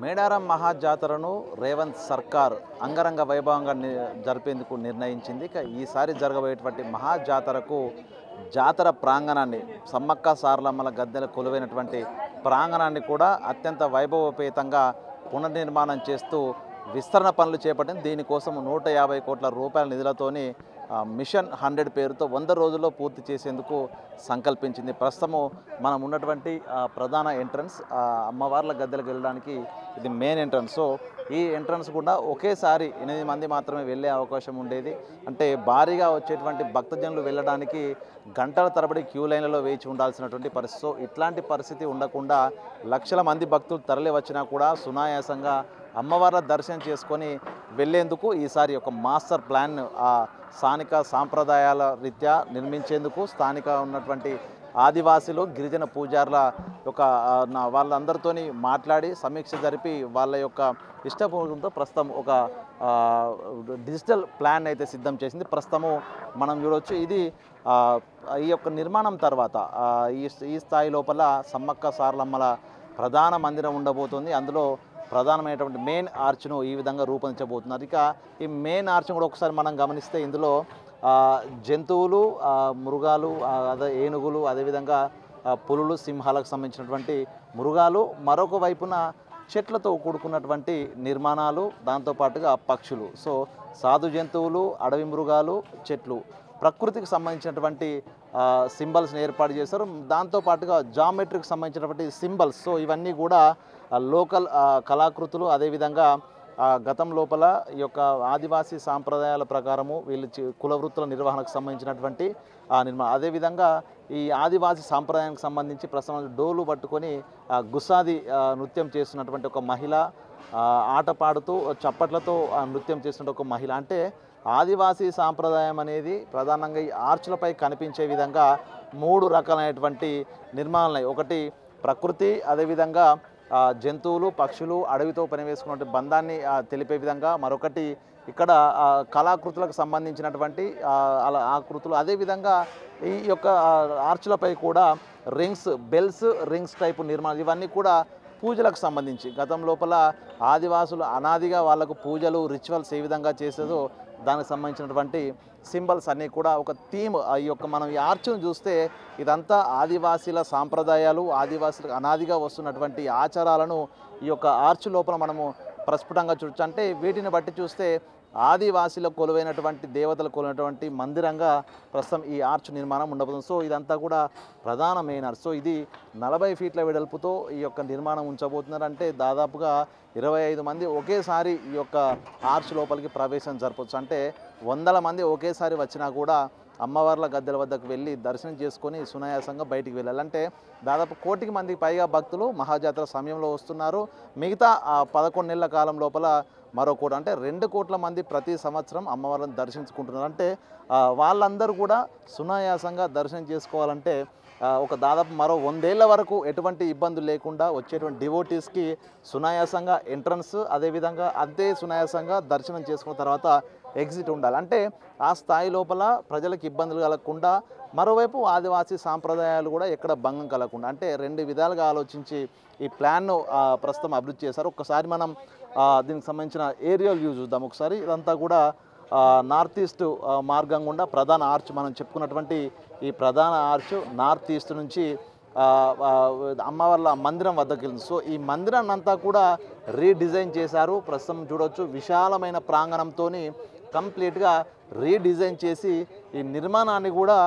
మేడారం మహాజాతరను రేవంత్ సర్కార్ అంగరంగ వైభవంగా జరిపేందుకు నిర్ణయించింది. ఈసారి జరగబోయేటువంటి మహాజాతరకు జాతర ప్రాంగణాన్ని సమ్మక్క సారలమ్మల గద్దెల కొలువైనటువంటి ప్రాంగణాన్ని కూడా అత్యంత వైభవోపేతంగా పునర్నిర్మాణం చేస్తూ విస్తరణ పనులు చేపట్టింది. దీనికోసం 150 కోట్ల రూపాయల నిధులతోని మిషన్ 100 పేరుతో 100 రోజుల్లో పూర్తి చేసేందుకు సంకల్పించింది. ప్రస్తుతము మనం ఉన్నటువంటి ప్రధాన ఎంట్రన్స్ అమ్మవార్ల గద్దెలకు వెళ్ళడానికి ఇది మెయిన్ ఎంట్రన్స్. సో ఈ ఎంట్రన్స్ కూడా ఒకేసారి 8 మంది మాత్రమే వెళ్ళే అవకాశం ఉండేది. అంటే భారీగా వచ్చేటువంటి భక్తజనులు వెళ్ళడానికి గంటల తరబడి క్యూ లైన్లలో వేచి ఉండాల్సినటువంటి పరిస్థితి. సో ఇట్లాంటి పరిస్థితి ఉండకుండా లక్షల మంది భక్తులు తరలి వచ్చినా కూడా సునాయాసంగా అమ్మవార్ల దర్శనం చేసుకొని వెళ్ళేందుకు ఈసారి ఒక మాస్టర్ ప్లాన్ స్థానిక సాంప్రదాయాల రీత్యా నిర్మించేందుకు స్థానిక ఉన్నటువంటి ఆదివాసీలు గిరిజన పూజారుల యొక్క వాళ్ళందరితోని మాట్లాడి సమీక్ష జరిపి వాళ్ళ యొక్క ఇష్టపూర్వకంతో ప్రస్తుతం ఒక డిజిటల్ ప్లాన్ అయితే సిద్ధం చేసింది. ప్రస్తుతము మనం చూడవచ్చు ఇది ఈ యొక్క నిర్మాణం తర్వాత ఈ స్థాయి లోపల సమ్మక్క సారలమ్మల ప్రధాన మందిరం ఉండబోతుంది. అందులో ప్రధానమైనటువంటి మెయిన్ ఆర్చ్ను ఈ విధంగా రూపొందించబోతున్నారు. ఇక ఈ మెయిన్ ఆర్చ్ కూడా ఒకసారి మనం గమనిస్తే ఇందులో జంతువులు, మృగాలు, అదే ఏనుగులు, అదేవిధంగా పులులు, సింహాలకు సంబంధించినటువంటి మృగాలు, మరొక వైపున చెట్లతో కూడుకున్నటువంటి నిర్మాణాలు, దాంతోపాటుగా పక్షులు. సో సాధు జంతువులు, అడవి మృగాలు, చెట్లు, ప్రకృతికి సంబంధించినటువంటి సింబల్స్ని ఏర్పాటు చేశారు. దాంతోపాటుగా జామెట్రీకి సంబంధించినటువంటి సింబల్స్. సో ఇవన్నీ కూడా లోకల్ కళాకృతులు. అదేవిధంగా గతం లోపల ఈ యొక్క ఆదివాసీ సాంప్రదాయాల ప్రకారము వీళ్ళు కుల వృత్తుల నిర్వహణకు సంబంధించినటువంటి నిర్మాణం. అదేవిధంగా ఈ ఆదివాసీ సాంప్రదాయానికి సంబంధించి ప్రస్తుతం డోలు పట్టుకొని గుసాది నృత్యం చేస్తున్నటువంటి ఒక మహిళ, ఆట పాడుతూ చప్పట్లతో నృత్యం చేస్తున్న ఒక మహిళ. అంటే ఆదివాసీ సాంప్రదాయం అనేది ప్రధానంగా ఈ ఆర్చులపై కనిపించే విధంగా 3 రకాలైనటువంటి నిర్మాణాలు. ఒకటి ప్రకృతి, అదేవిధంగా జంతువులు, పక్షులు, అడవితో పనివేసుకున్న బంధాన్ని తెలిపే విధంగా, మరొకటి ఇక్కడ కళాకృతులకు సంబంధించినటువంటి ఆకృతులు. అదేవిధంగా ఈ యొక్క ఆర్చులపై కూడా రింగ్స్, బెల్స్, రింగ్స్ టైపు నిర్మాణాలు. ఇవన్నీ కూడా పూజలకు సంబంధించి గతం లోపల ఆదివాసులు అనాదిగా వాళ్ళకు పూజలు, రిచువల్స్ ఏ విధంగా చేసేదో దానికి సంబంధించినటువంటి సింబల్స్ అన్నీ కూడా ఒక థీమ్. ఈ యొక్క మనం ఈ ఆర్చ్ను చూస్తే ఇదంతా ఆదివాసీల సాంప్రదాయాలు, ఆదివాసులకు అనాదిగా వస్తున్నటువంటి ఆచారాలను ఈ యొక్క ఆర్చ్ లోపల మనము ప్రస్ఫుటంగా చూడొచ్చు. అంటే వీటిని బట్టి చూస్తే ఆదివాసీల కొలువైనటువంటి దేవతలు కొలువైనటువంటి మందిరంగా ప్రస్తుతం ఈ ఆర్చ్ నిర్మాణం ఉండబోతుంది. సో ఇదంతా కూడా ప్రధాన మెయిన్ ఆర్చ్. సో ఇది 40 ఫీట్ల వెడల్పుతో ఈ యొక్క నిర్మాణం ఉంచబోతున్నారు. అంటే దాదాపుగా 25 మంది ఒకేసారి ఈ యొక్క ఆర్చ్ లోపలికి ప్రవేశం జరపవచ్చు. అంటే 100 మంది ఒకేసారి వచ్చినా కూడా అమ్మవార్ల గద్దెల వద్దకు వెళ్ళి దర్శనం చేసుకొని సునాయాసంగా బయటికి వెళ్ళాలి. అంటే దాదాపు 1 కోటి మందికి పైగా భక్తులు మహాజాతర సమయంలో వస్తున్నారు. మిగతా 11 నెలల కాలం లోపల మరో 1 కోటి, అంటే 2 కోట్ల మంది ప్రతి సంవత్సరం అమ్మవార్లను దర్శించుకుంటున్నారు. అంటే వాళ్ళందరూ కూడా సునాయాసంగా దర్శనం చేసుకోవాలంటే ఒక దాదాపు మరో 100 ఏళ్ల వరకు ఎటువంటి ఇబ్బందులు లేకుండా వచ్చేటువంటి డివోటీస్కి సునాయాసంగా ఎంట్రన్స్, అదేవిధంగా అంతే సునాయాసంగా దర్శనం చేసుకున్న తర్వాత ఎగ్జిట్ ఉండాలి. అంటే ఆ స్థాయి లోపల ప్రజలకు ఇబ్బందులు కలగకుండా, మరోవైపు ఆదివాసీ సాంప్రదాయాలు కూడా ఎక్కడ భంగం కలగకుండా, అంటే 2 విధాలుగా ఆలోచించి ఈ ప్లాన్ను ప్రస్తుతం అభివృద్ధి చేశారు. ఒక్కసారి మనం దీనికి సంబంధించిన ఏరియల్ వ్యూ చూద్దాం. ఒకసారి ఇదంతా కూడా నార్త్ ఈస్ట్ మార్గం గుండా ప్రధాన ఆర్చ్, మనం చెప్పుకున్నటువంటి ఈ ప్రధాన ఆర్చ్ నార్త్ ఈస్ట్ నుంచి అమ్మవార్ల మందిరం వద్దకు వెళ్తుంది. సో ఈ మందిరాన్ని అంతా కూడా రీడిజైన్ చేశారు. ప్రస్తుతం చూడవచ్చు విశాలమైన ప్రాంగణంతో కంప్లీట్గా రీడిజైన్ చేసి ఈ నిర్మాణాన్ని కూడా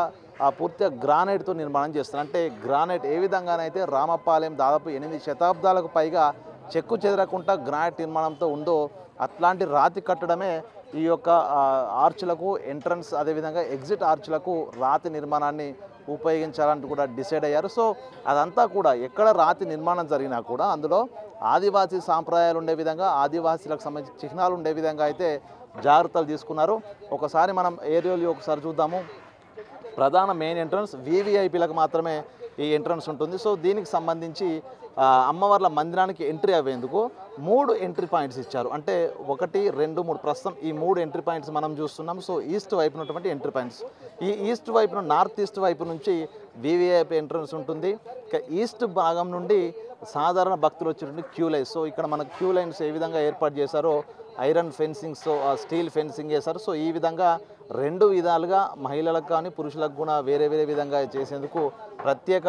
పూర్తిగా గ్రానైట్తో నిర్మాణం చేస్తారు. అంటే గ్రానైట్ ఏ విధంగానైతే రామపాలెం దాదాపు 8 శతాబ్దాలకు పైగా చెక్కు చెదరకుండా గ్రానైట్ నిర్మాణంతో ఉందో అట్లాంటి రాతి కట్టడమే ఈ యొక్క ఆర్చులకు ఎంట్రన్స్, అదేవిధంగా ఎగ్జిట్ ఆర్చులకు రాతి నిర్మాణాన్ని ఉపయోగించాలని కూడా డిసైడ్ అయ్యారు. సో అదంతా కూడా ఎక్కడ రాతి నిర్మాణం జరిగినా కూడా అందులో ఆదివాసీ సాంప్రదాయాలు ఉండే విధంగా, ఆదివాసీలకు సంబంధించిన చిహ్నాలు ఉండే విధంగా అయితే జాగ్రత్తలు తీసుకున్నారు. ఒకసారి మనం ఏరియాలో ఒకసారి చూద్దాము. ప్రధాన మెయిన్ ఎంట్రన్స్ వివిఐపీలకు మాత్రమే ఈ ఎంట్రన్స్ ఉంటుంది. సో దీనికి సంబంధించి అమ్మవార్ల మందిరానికి ఎంట్రీ అయ్యేందుకు 3 ఎంట్రీ పాయింట్స్ ఇచ్చారు. అంటే 1, 2, 3 ప్రస్తుతం ఈ 3 ఎంట్రీ పాయింట్స్ మనం చూస్తున్నాం. సో ఈస్ట్ వైపు ఉన్నటువంటి ఎంట్రీ పాయింట్స్, ఈ ఈస్ట్ వైపున నార్త్ ఈస్ట్ వైపు నుంచి వివిఐపీ ఎంట్రన్స్ ఉంటుంది. ఇక ఈస్ట్ భాగం నుండి సాధారణ భక్తులు వచ్చేటువంటి క్యూ లైన్స్. సో ఇక్కడ మనకు క్యూ లైన్స్ ఏ విధంగా ఏర్పాటు చేశారో ఐరన్ ఫెన్సింగ్స్తో స్టీల్ ఫెన్సింగ్ చేశారు. సో ఈ విధంగా రెండు విధాలుగా మహిళలకు కానీ పురుషులకు కూడా వేరే వేరే విధంగా చేసేందుకు ప్రత్యేక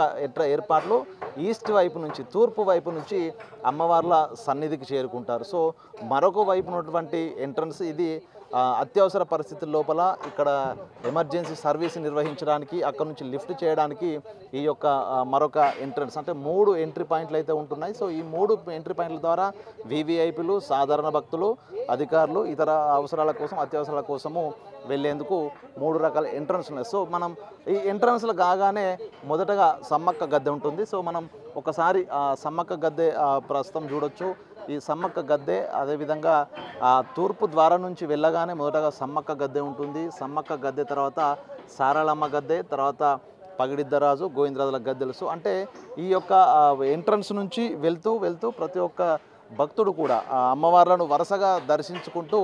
ఏర్పాట్లు ఈస్ట్ వైపు నుంచి తూర్పు వైపు నుంచి అమ్మవార్ల సన్నిధికి చేరుకుంటారు. సో మరొక వైపు ఉన్నటువంటి ఎంట్రన్స్ ఇది అత్యవసర పరిస్థితుల లోపల ఇక్కడ ఎమర్జెన్సీ సర్వీస్ నిర్వహించడానికి అక్కడ నుంచి లిఫ్ట్ చేయడానికి ఈ యొక్క మరొక ఎంట్రన్స్ అంటే 3 ఎంట్రీ పాయింట్లు అయితే ఉంటున్నాయి. సో ఈ 3 ఎంట్రీ పాయింట్ల ద్వారా వివిఐపీలు సాధారణ భక్తులు అధికారులు ఇతర అవసరాల కోసం అత్యవసరాల కోసము వెళ్ళేందుకు 3 రకాల ఎంట్రన్స్ ఉన్నాయి. సో మనం ఈ ఎంట్రన్స్లో కాగానే మొదటగా సమ్మక్క గద్దె ఉంటుంది. సో మనం ఒకసారి సమ్మక్క గద్దె ప్రస్తుతం చూడొచ్చు. ఈ సమ్మక్క గద్దె అదేవిధంగా తూర్పు ద్వారం నుంచి వెళ్ళగానే మొదటగా సమ్మక్క గద్దె ఉంటుంది. సమ్మక్క గద్దె తర్వాత సారళమ్మ గద్దె, తర్వాత పగిడిద్దరాజు, గోవిందరాజుల గద్దెలు. సో అంటే ఈ యొక్క ఎంట్రన్స్ నుంచి వెళ్తూ ప్రతి ఒక్క భక్తుడు కూడా అమ్మవార్లను వరుసగా దర్శించుకుంటూ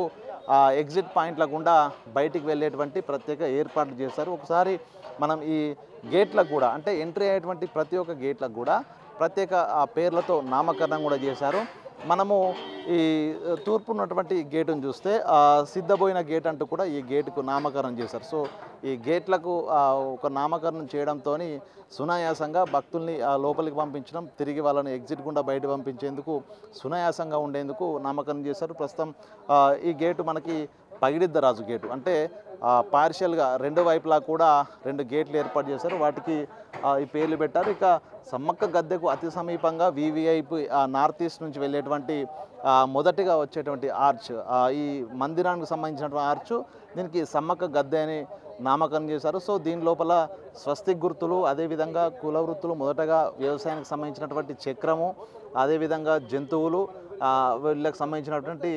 ఎగ్జిట్ పాయింట్ల గుండా బయటికి వెళ్ళేటువంటి ప్రత్యేక ఏర్పాట్లు చేశారు. ఒకసారి మనం ఈ గేట్లకు కూడా అంటే ఎంట్రీ అయ్యేటువంటి ప్రతి ఒక్క గేట్లకు కూడా ప్రత్యేక పేర్లతో నామకరణం కూడా చేశారు. మనము ఈ తూర్పు ఉన్నటువంటి గేటును చూస్తే సిద్ధబోయిన గేట్ అంటూ కూడా ఈ గేటుకు నామకరణం చేశారు. సో ఈ గేట్లకు ఒక నామకరణం చేయడంతో సునాయాసంగా భక్తుల్ని లోపలికి పంపించడం, తిరిగి వాళ్ళని ఎగ్జిట్ గుండా బయట పంపించేందుకు సునాయాసంగా ఉండేందుకు నామకరణం చేశారు. ప్రస్తుతం ఈ గేటు మనకి పగిడిద్దరాజు గేటు అంటే పార్షియల్గా 2 వైపులా కూడా 2 గేట్లు ఏర్పాటు చేశారు. వాటికి ఈ పేర్లు పెట్టారు. ఇక సమ్మక్క గద్దెకు అతి సమీపంగా వివిఐపి నార్త్ ఈస్ట్ నుంచి వెళ్ళేటువంటి మొదటిగా వచ్చేటువంటి ఆర్చ్, ఈ మందిరానికి సంబంధించినటువంటి ఆర్చ్, దీనికి సమ్మక్క గద్దె అని నామకరణం చేశారు. సో దీని లోపల స్వస్తిక్ గుర్తులు, అదేవిధంగా కుల వృత్తులు, మొదటగా వ్యవసాయానికి సంబంధించినటువంటి చక్రము, అదేవిధంగా జంతువులు, వీళ్ళకి సంబంధించినటువంటి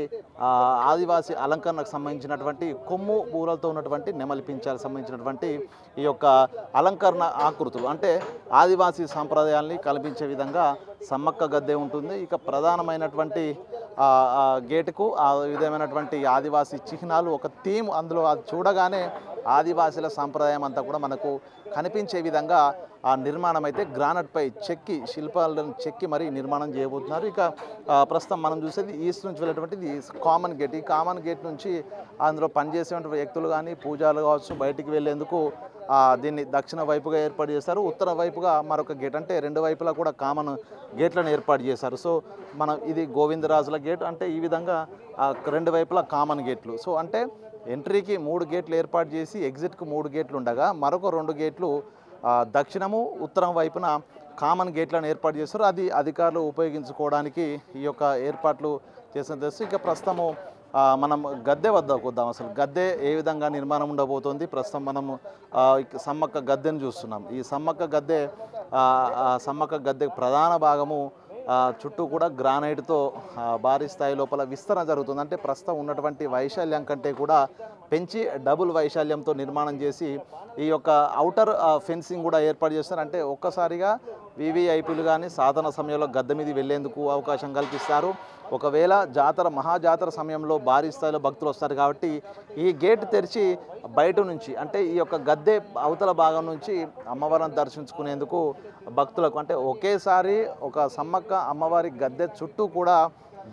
ఆదివాసీ అలంకరణకు సంబంధించినటువంటి కొమ్ము పూలతో ఉన్నటువంటి నెమలి పించాలకు సంబంధించినటువంటి ఈ యొక్క అలంకరణ ఆకృతులు అంటే ఆదివాసీ సంప్రదాయాల్ని కల్పించే విధంగా సమ్మక్క గద్దె ఉంటుంది. ఇక ప్రధానమైనటువంటి గేటుకు ఆ విధమైనటువంటి ఆదివాసీ చిహ్నాలు ఒక థీమ్ అందులో అది చూడగానే ఆదివాసీల సంప్రదాయం అంతా కూడా మనకు కనిపించే విధంగా ఆ నిర్మాణం అయితే గ్రానైట్పై చెక్కి శిల్పాలను చెక్కి మరీ నిర్మాణం చేయబోతున్నారు. ఇక ప్రస్తుతం మనం చూసేది ఈస్ట్ నుంచి వెళ్ళేటువంటిది కామన్ గేట్. ఈ కామన్ గేట్ నుంచి అందులో పనిచేసేటువంటి వ్యక్తులు కానీ పూజలు కావచ్చు బయటికి వెళ్ళేందుకు దీన్ని దక్షిణ వైపుగా ఏర్పాటు చేశారు. ఉత్తర వైపుగా మరొక గేట్ అంటే 2 వైపులా కూడా కామన్ గేట్లను ఏర్పాటు చేశారు. సో మనం ఇది గోవిందరాజుల గేట్ అంటే ఈ విధంగా 2 వైపులా కామన్ గేట్లు. సో అంటే ఎంట్రీకి 3 గేట్లు ఏర్పాటు చేసి ఎగ్జిట్కు 3 గేట్లు ఉండగా మరొక 2 గేట్లు దక్షిణము ఉత్తరం వైపున కామన్ గేట్లను ఏర్పాటు చేస్తారు. అది అధికారులు ఉపయోగించుకోవడానికి ఈ యొక్క ఏర్పాట్లు చేసిన తెలుసు. ఇక ప్రస్తుతము మనం గద్దె వద్దకు వద్దాం. అసలు గద్దె ఏ విధంగా నిర్మాణం ఉండబోతోంది. ప్రస్తుతం మనము సమ్మక్క గద్దెను చూస్తున్నాం. ఈ సమ్మక్క గద్దె ప్రధాన భాగము చుట్టూ కూడా గ్రానైట్తో భారీ స్థాయి లోపల విస్తరణ జరుగుతుంది. అంటే ప్రస్తుతం ఉన్నటువంటి వైశాల్యం కంటే కూడా పెంచి డబుల్ వైశాల్యంతో నిర్మాణం చేసి ఈ యొక్క ఔటర్ ఫెన్సింగ్ కూడా ఏర్పాటు చేస్తారు. అంటే ఒక్కసారిగా వివిఐపీలు కానీ సాధన సమయంలో గద్దె మీద వెళ్ళేందుకు అవకాశం కల్పిస్తారు. ఒకవేళ మహాజాతర సమయంలో భారీ స్థాయిలో భక్తులు వస్తారు కాబట్టి ఈ గేట్ తెరిచి బయట నుంచి అంటే ఈ యొక్క గద్దె అవతల భాగం నుంచి అమ్మవారిని దర్శించుకునేందుకు భక్తులకు అంటే ఒకేసారి ఒక సమ్మక్క అమ్మవారి గద్దె చుట్టూ కూడా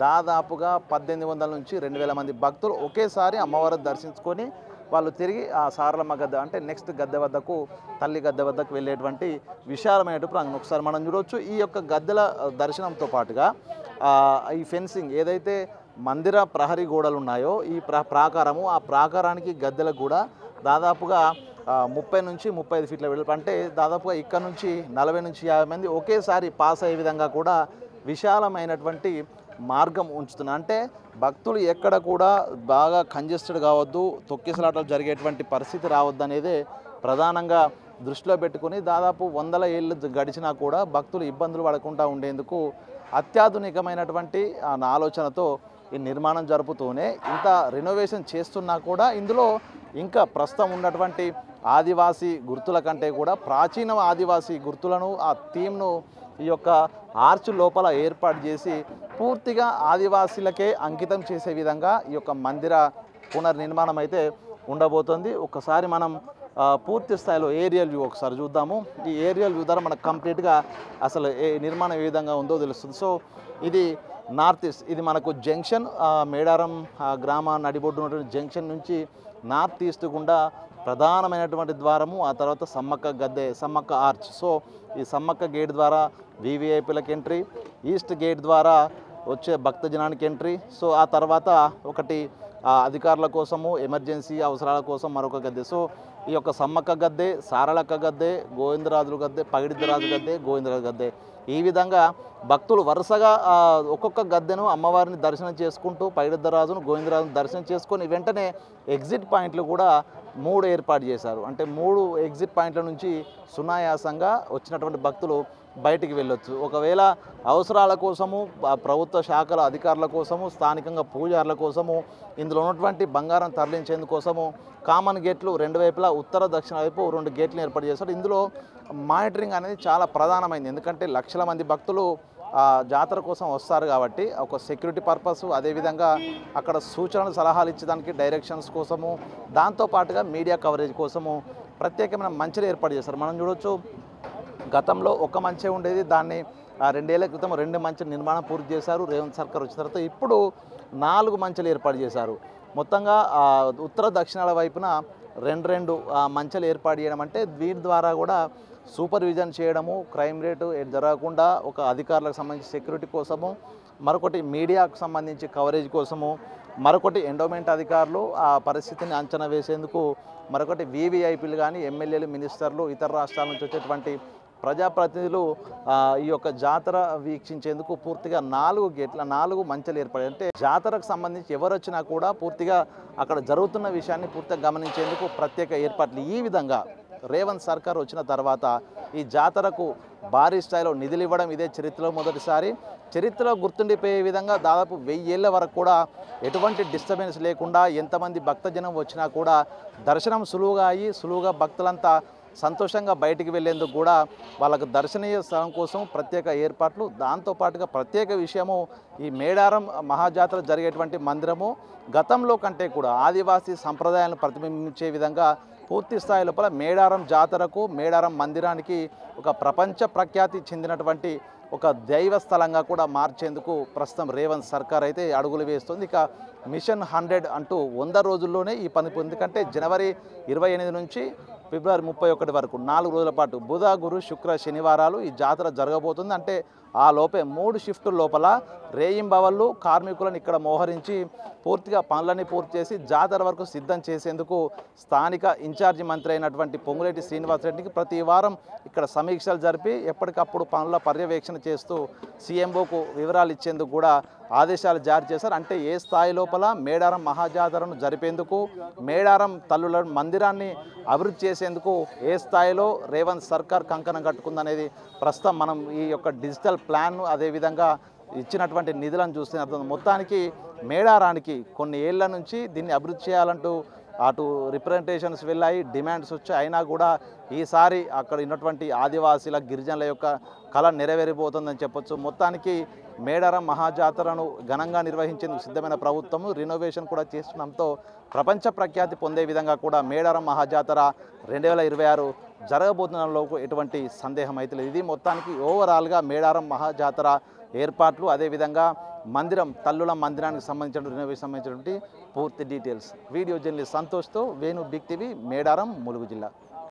దాదాపుగా 1800 నుంచి 2000 మంది భక్తులు ఒకేసారి అమ్మవారిని దర్శించుకొని వాళ్ళు తిరిగి ఆ సారలమ్మ గద్దె అంటే నెక్స్ట్ గద్దె వద్దకు తల్లి గద్దె వద్దకు వెళ్ళేటువంటి విశాలమైనటువంటి ప్రాంగణం ఒకసారి మనం చూడవచ్చు. ఈ యొక్క గద్దెల దర్శనంతో పాటుగా ఈ ఫెన్సింగ్ ఏదైతే మందిర ప్రహరీ గోడలు ఉన్నాయో ఈ ప్రాకారము ఆ ప్రాకారానికి గద్దెలకు కూడా దాదాపుగా 30 నుంచి 35 ఫీట్ల వెడల్పు అంటే దాదాపుగా ఇక్కడ నుంచి 40 నుంచి 50 మంది ఒకేసారి పాస్ అయ్యే విధంగా కూడా విశాలమైనటువంటి మార్గం ఉంచుతున్నా. అంటే భక్తులు ఎక్కడ కూడా బాగా కంజెస్టెడ్ కావద్దు, తొక్కిసలాటలు జరిగేటువంటి పరిస్థితి రావద్దు అనేది ప్రధానంగా దృష్టిలో పెట్టుకుని దాదాపు 100 ఏళ్ళు గడిచినా కూడా భక్తులు ఇబ్బందులు పడకుండా ఉండేందుకు అత్యాధునికమైనటువంటి ఆలోచనతో ఈ నిర్మాణం జరుపుతూనే ఇంత రెనోవేషన్ చేస్తున్నా కూడా ఇందులో ఇంకా ప్రస్తుతం ఉన్నటువంటి ఆదివాసీ గుర్తుల కంటే కూడా ప్రాచీన ఆదివాసీ గుర్తులను ఆ థీమ్ను ఈ యొక్క ఆర్చ్ లోపల ఏర్పాటు చేసి పూర్తిగా ఆదివాసీలకే అంకితం చేసే విధంగా ఈ యొక్క మందిర పునర్నిర్మాణం అయితే ఉండబోతోంది. ఒకసారి మనం పూర్తి స్థాయిలో ఏరియల్ వ్యూ ఒకసారి చూద్దాము. ఈ ఏరియల్ వ్యూ ద్వారా మనకు కంప్లీట్గా అసలు నిర్మాణం ఏ విధంగా ఉందో తెలుస్తుంది. సో ఇది నార్త్ ఈస్ట్, ఇది మనకు జంక్షన్ మేడారం గ్రామ నడిబొడ్డు ఉన్నటువంటి జంక్షన్ నుంచి నార్త్ ఈస్ట్ గుండా ప్రధానమైనటువంటి ద్వారము, ఆ తర్వాత సమ్మక్క గద్దె, సమ్మక్క ఆర్చ్. సో ఈ సమ్మక్క గేట్ ద్వారా వీవీఐపీలకు ఎంట్రీ, ఈస్ట్ గేట్ ద్వారా వచ్చే భక్తజనానికి ఎంట్రీ. సో ఆ తర్వాత ఒకటి అధికారుల కోసము, ఎమర్జెన్సీ అవసరాల కోసం మరొక గద్దె. సో ఈ యొక్క సమ్మక్క గద్దె, సారళక్క గద్దె, గోవిందరాజుల గద్దె, పగిడిద్దరాజు గద్దె, గోవిందరాజు గద్దె, ఈ విధంగా భక్తులు వరుసగా ఒక్కొక్క గద్దెను అమ్మవారిని దర్శనం చేసుకుంటూ పగిడిద్దరాజును, గోవిందరాజును దర్శనం చేసుకొని వెంటనే ఎగ్జిట్ పాయింట్లు కూడా 3 ఏర్పాటు చేశారు. అంటే 3 ఎగ్జిట్ పాయింట్ల నుంచి సునాయాసంగా వచ్చినటువంటి భక్తులు బయటికి వెళ్ళొచ్చు. ఒకవేళ అవసరాల కోసము, ప్రభుత్వ శాఖల అధికారుల కోసము, స్థానికంగా పూజారుల కోసము, ఇందులో ఉన్నటువంటి బంగారం తరలించేందుకోసము కామన్ గేట్లు 2 వైపులా ఉత్తర దక్షిణ వైపు 2 గేట్లు ఏర్పాటు చేశారు. ఇందులో మానిటరింగ్ అనేది చాలా ప్రధానమైంది. ఎందుకంటే లక్షల మంది భక్తులు జాతర కోసం వస్తారు కాబట్టి ఒక సెక్యూరిటీ పర్పస్, అదేవిధంగా అక్కడ సూచనలు సలహాలు ఇచ్చేదానికి డైరెక్షన్స్ కోసము, దాంతోపాటుగా మీడియా కవరేజ్ కోసము ప్రత్యేకమైన మంచెలు ఏర్పాటు చేశారు. మనం చూడొచ్చు, గతంలో ఒక మంచే ఉండేది, దాన్ని 2 ఏళ్ల క్రితం 2 మంచెల నిర్మాణం పూర్తి చేశారు రేవంత్ సర్కార్ వచ్చిన తర్వాత. ఇప్పుడు 4 మంచెలు ఏర్పాటు చేశారు. మొత్తంగా ఉత్తర దక్షిణాల వైపున 2 మంచెలు ఏర్పాటు చేయడం అంటే వీటి ద్వారా కూడా సూపర్విజన్ చేయడము, క్రైమ్ రేటు జరగకుండా ఒక అధికారులకు సంబంధించి సెక్యూరిటీ కోసము, మరొకటి మీడియాకు సంబంధించి కవరేజ్ కోసము, మరొకటి ఎండోమెంట్ అధికారులు ఆ పరిస్థితిని అంచనా వేసేందుకు, మరొకటి వీవీఐపీలు కానీ ఎమ్మెల్యేలు, మినిస్టర్లు, ఇతర రాష్ట్రాల నుంచి వచ్చేటువంటి ప్రజాప్రతినిధులు ఈ యొక్క జాతర వీక్షించేందుకు పూర్తిగా 4 గేట్ల 4 మంచెలు ఏర్పడాయి. అంటే జాతరకు సంబంధించి ఎవరు వచ్చినా కూడా పూర్తిగా అక్కడ జరుగుతున్న విషయాన్ని పూర్తిగా గమనించేందుకు ప్రత్యేక ఏర్పాట్లు. ఈ విధంగా రేవంత్ సర్కార్ వచ్చిన తర్వాత ఈ జాతరకు భారీ స్థాయిలో నిధులు ఇవ్వడం ఇదే చరిత్రలో మొదటిసారి. చరిత్రలో గుర్తుండిపోయే విధంగా దాదాపు 1000 ఏళ్ల వరకు కూడా ఎటువంటి డిస్టర్బెన్స్ లేకుండా, ఎంతమంది భక్తజనం వచ్చినా కూడా దర్శనం సులువుగా అయ్యి, సులువుగా భక్తులంతా సంతోషంగా బయటికి వెళ్లేందుకు కూడా వాళ్ళకు దర్శనీయ స్థలం కోసం ప్రత్యేక ఏర్పాట్లు. దాంతోపాటుగా ప్రత్యేక విషయము, ఈ మేడారం మహాజాతర జరిగేటువంటి మందిరము గతంలో కంటే కూడా ఆదివాసీ సంప్రదాయాలను ప్రతిబింబించే విధంగా పూర్తి స్థాయి లోపల మేడారం జాతరకు, మేడారం మందిరానికి ఒక ప్రపంచ ప్రఖ్యాతి చెందినటువంటి ఒక దైవ స్థలంగా కూడా మార్చేందుకు ప్రస్తుతం రేవంత్ సర్కార్ అయితే అడుగులు వేస్తుంది. ఇక మిషన్ 100 అంటూ 100 రోజుల్లోనే ఈ పని, ఎందుకంటే జనవరి 28 నుంచి ఫిబ్రవరి 31 వరకు 4 రోజుల పాటు బుధ, గురు, శుక్ర, శనివారాలు ఈ జాతర జరగబోతుంది. అంటే ఆ లోపే 3 షిఫ్టుల లోపల రేయింబవళ్ళు కార్మికులను ఇక్కడ మోహరించి పూర్తిగా పనులని పూర్తి చేసి జాతర వరకు సిద్ధం చేసేందుకు స్థానిక ఇన్ఛార్జి మంత్రి అయినటువంటి పొంగులేటి శ్రీనివాసరెడ్డికి ప్రతి వారం ఇక్కడ సమీక్షలు జరిపి ఎప్పటికప్పుడు పనుల పర్యవేక్షణ చేస్తూ సీఎంఓకు వివరాలు ఇచ్చేందుకు కూడా ఆదేశాలు జారీ చేశారు. అంటే ఏ స్థాయి లోపల మేడారం మహాజాతరను జరిపేందుకు, మేడారం తల్లుల మందిరాన్ని అభివృద్ధి చేసేందుకు ఏ స్థాయిలో రేవంత్ సర్కార్ కంకణం కట్టుకుందనేది ప్రస్తుతం మనం ఈ యొక్క డిజిటల్ ప్లాన్, అదేవిధంగా ఇచ్చినటువంటి నిధులను చూస్తే అర్థం. మొత్తానికి మేడారానికి కొన్ని ఏళ్ల నుంచి దీన్ని అభివృద్ధి చేయాలంటూ అటు రిప్రజెంటేషన్స్ వెళ్ళాయి, డిమాండ్స్ వచ్చాయి. అయినా కూడా ఈసారి అక్కడ ఉన్నటువంటి ఆదివాసీల, గిరిజనుల యొక్క కళ నెరవేరిపోతుందని చెప్పొచ్చు. మొత్తానికి మేడారం మహాజాతరను ఘనంగా నిర్వహించేందుకు సిద్ధమైన ప్రభుత్వము రినోవేషన్ కూడా చేస్తుండడంతో ప్రపంచ ప్రఖ్యాతి పొందే విధంగా కూడా మేడారం మహాజాతర 2026 జరగబోతుండడంలో ఎటువంటి సందేహం అయితే లేదు. ఇది మొత్తానికి ఓవరాల్గా మేడారం మహాజాతర ఏర్పాట్లు, అదేవిధంగా మందిరం, తల్లుల మందిరానికి సంబంధించిన రినోవేషన్ సంబంధించినటువంటి పూర్తి డీటెయిల్స్. వీడియో జర్నలిస్ట్ సంతోష్తో వేణు, బిగ్ టీవీ, మేడారం, ములుగు జిల్లా.